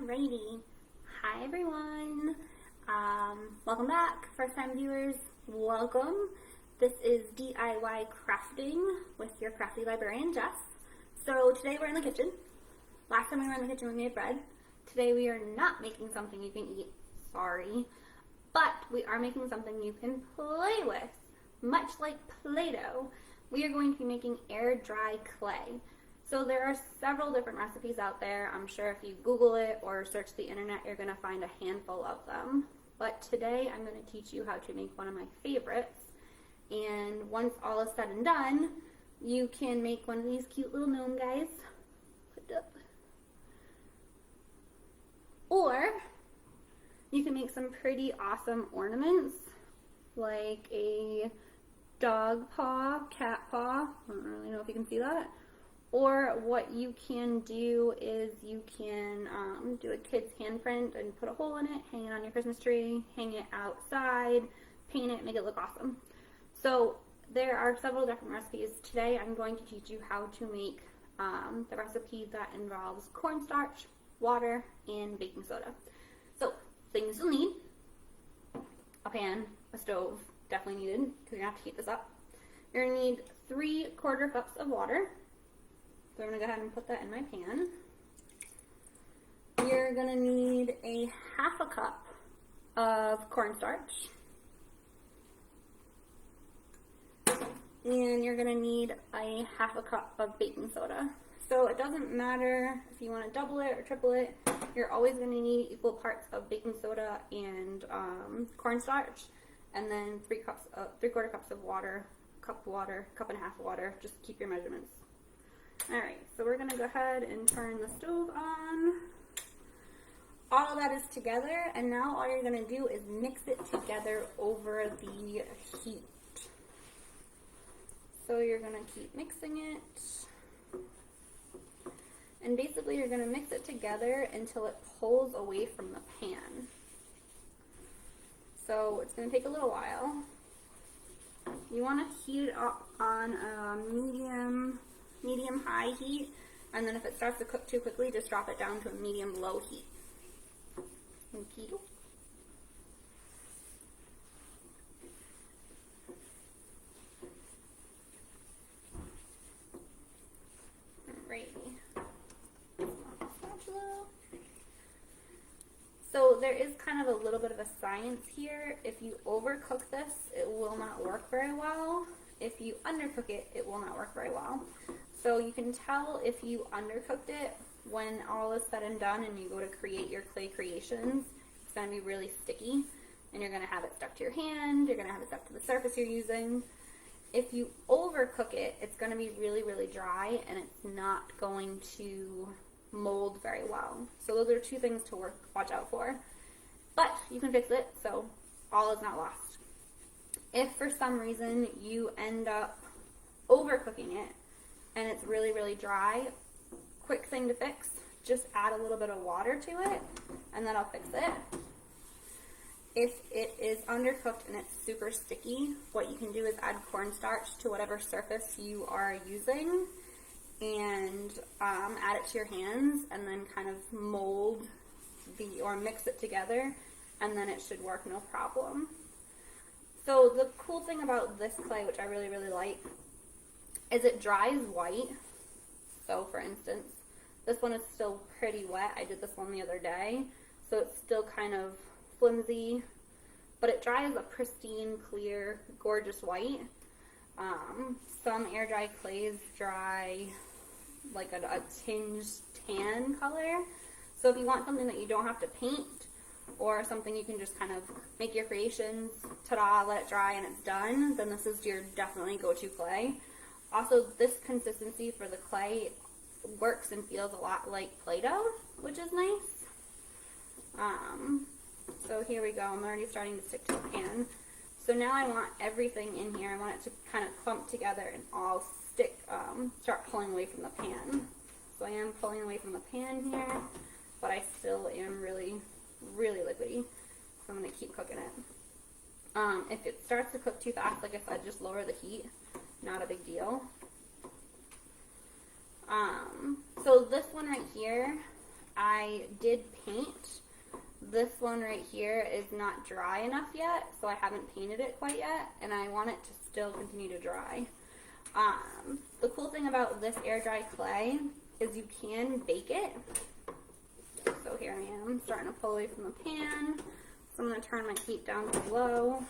Alrighty. Hi everyone. Welcome back. First time viewers, welcome. This is DIY Crafting with your crafty librarian, Jess. So today we're in the kitchen. Last time we were in the kitchen we made bread. Today we are not making something you can eat. Sorry. But we are making something you can play with. Much like Play-Doh, we are going to be making air dry clay. So there are several different recipes out there. I'm sure if you Google it or search the internet, you're going to find a handful of them. But today I'm going to teach you how to make one of my favorites. And once all is said and done, you can make one of these cute little gnome guys. Or you can make some pretty awesome ornaments, like a dog paw, cat paw. I don't really know if you can see that. Or what you can do is you can do a kid's handprint and put a hole in it, hang it on your Christmas tree, hang it outside, paint it, make it look awesome. So there are several different recipes. Today I'm going to teach you how to make the recipe that involves cornstarch, water, and baking soda. So things you'll need: a pan, a stove, definitely needed because you're going to have to heat this up. You're going to need 3/4 cups of water. So I'm going to go ahead and put that in my pan. You're going to need a 1/2 cup of cornstarch. And you're going to need a 1/2 cup of baking soda. So it doesn't matter if you want to double it or triple it. You're always going to need equal parts of baking soda and cornstarch. And then 3/4 cups of water, cup 1/2 of water. Just keep your measurements. Alright, so we're going to go ahead and turn the stove on. All of that is together, and now all you're going to do is mix it together over the heat. So you're going to keep mixing it. And basically you're going to mix it together until it pulls away from the pan. So it's going to take a little while. You want to heat it up on a medium-high heat, and then if it starts to cook too quickly, just drop it down to a medium-low heat. Okay. So there is kind of a little bit of a science here. If you overcook this, it will not work very well. If you undercook it, it will not work very well. So you can tell if you undercooked it when all is said and done and you go to create your clay creations. It's going to be really sticky and you're going to have it stuck to your hand, you're going to have it stuck to the surface you're using. If you overcook it, it's going to be really, really dry and it's not going to mold very well. So those are two things to watch out for. But you can fix it, so all is not lost. If for some reason you end up overcooking it and it's really, really dry, quick thing to fix, just add a little bit of water to it and that'll fix it. If it is undercooked and it's super sticky, what you can do is add cornstarch to whatever surface you are using and add it to your hands and then kind of mold or mix it together, and then it should work no problem. So the cool thing about this clay, which I really, really like, is it dries white. So for instance, this one is still pretty wet. I did this one the other day, so it's still kind of flimsy, but it dries a pristine, clear, gorgeous white. Some air dry clays dry like a tinged tan color. So if you want something that you don't have to paint, or something you can just kind of make your creations, ta-da, let it dry and it's done, then this is your definitely go-to clay. Also, this consistency for the clay works and feels a lot like Play-Doh, which is nice. So here we go. I'm already starting to stick to the pan. So now I want everything in here. I want it to kind of clump together and all start pulling away from the pan. So I am pulling away from the pan here, but I still am really, really liquidy. So I'm going to keep cooking it. If it starts to cook too fast, like I said, just lower the heat. Not a big deal. So this one right here, I I did paint. This one right here is not dry enough yet, so I haven't painted it quite yet, and I want it to still continue to dry. The cool thing about this air dry clay is you can bake it. So here I am starting to pull away from the pan. So I'm going to turn my heat down to low.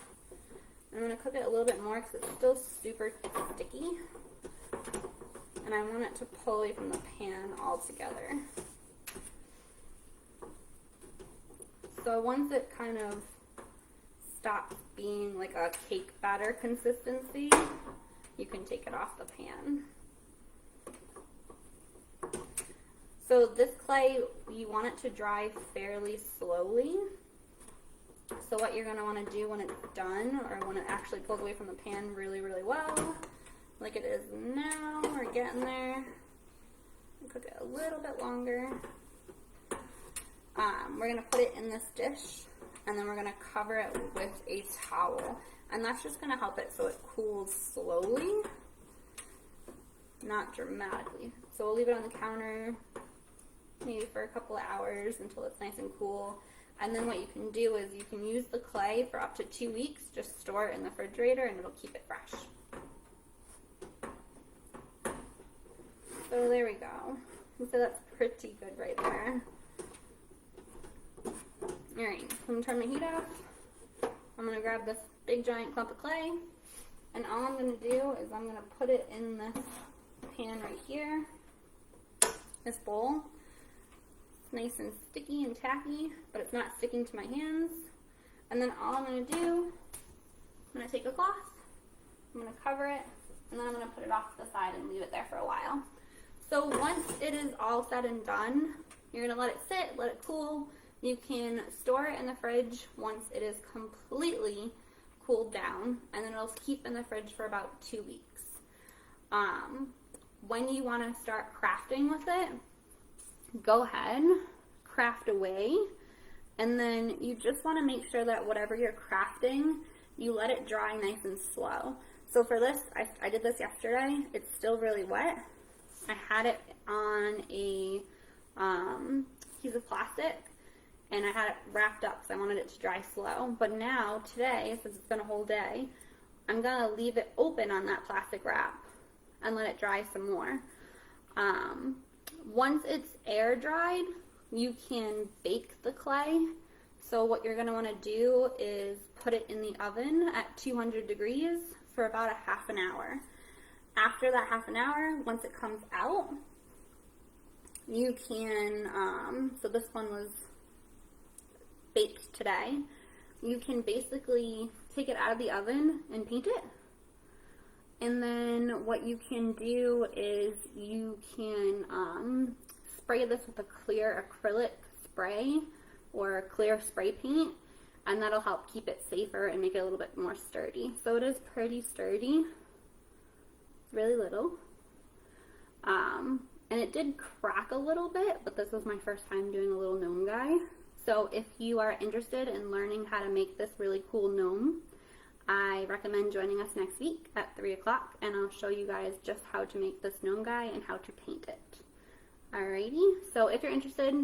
I'm going to cook it a little bit more because it's still super sticky. And I want it to pull away from the pan altogether. So once it kind of stops being like a cake batter consistency, you can take it off the pan. So this clay, you want it to dry fairly slowly. So what you're going to want to do when it's done, or when it actually pulls away from the pan really, really well, like it is now, we're getting there. Cook it a little bit longer. We're going to put it in this dish, and then we're going to cover it with a towel. And that's just going to help it so it cools slowly, not dramatically. So we'll leave it on the counter maybe for a couple of hours until it's nice and cool. And then what you can do is you can use the clay for up to 2 weeks. Just store it in the refrigerator and it'll keep it fresh. So there we go. So that's pretty good right there. Alright, so I'm going to turn my heat off. I'm going to grab this big giant clump of clay, and all I'm going to do is I'm going to put it in this pan right here, this bowl. It's nice and sticky and tacky, but it's not sticking to my hands. And then all I'm going to do, I'm going to take a cloth, I'm going to cover it, and then I'm going to put it off to the side and leave it there for a while. So once it is all said and done, you're going to let it sit, let it cool. You can store it in the fridge once it is completely cooled down, and then it'll keep in the fridge for about 2 weeks. When you want to start crafting with it, go ahead, craft away, and then you just want to make sure that whatever you're crafting, you let it dry nice and slow. So for this, I did this yesterday. It's still really wet. I had it on a piece of plastic, and I had it wrapped up because I wanted it to dry slow. But now, today, since it's been a whole day, I'm going to leave it open on that plastic wrap and let it dry some more. Once it's air dried, you can bake the clay. So what you're going to want to do is put it in the oven at 200 degrees for about a half an hour. After that half an hour, once it comes out, you can, so this one was baked today, you can basically take it out of the oven and paint it. And then what you can do is you can spray this with a clear acrylic spray or clear spray paint, and that'll help keep it safer and make it a little bit more sturdy. So it is pretty sturdy, really little. And it did crack a little bit, but this was my first time doing a little gnome guy. So if you are interested in learning how to make this really cool gnome, I recommend joining us next week at 3 o'clock, and I'll show you guys just how to make this gnome guy and how to paint it. Alrighty, so if you're interested,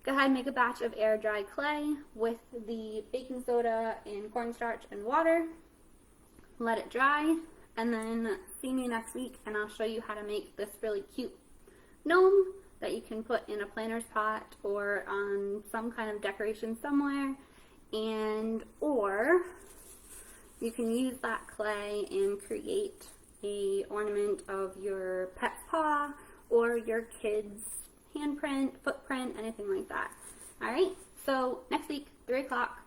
go ahead and make a batch of air dry clay with the baking soda and cornstarch and water. Let it dry, and then see me next week, and I'll show you how to make this really cute gnome that you can put in a planter's pot or on some kind of decoration somewhere, and or you can use that clay and create a ornament of your pet's paw or your kid's handprint, footprint, anything like that. Alright, so next week, 3 o'clock,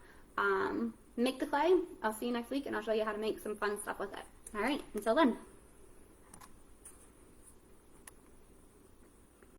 make the clay. I'll see you next week, and I'll show you how to make some fun stuff with it. Alright, until then.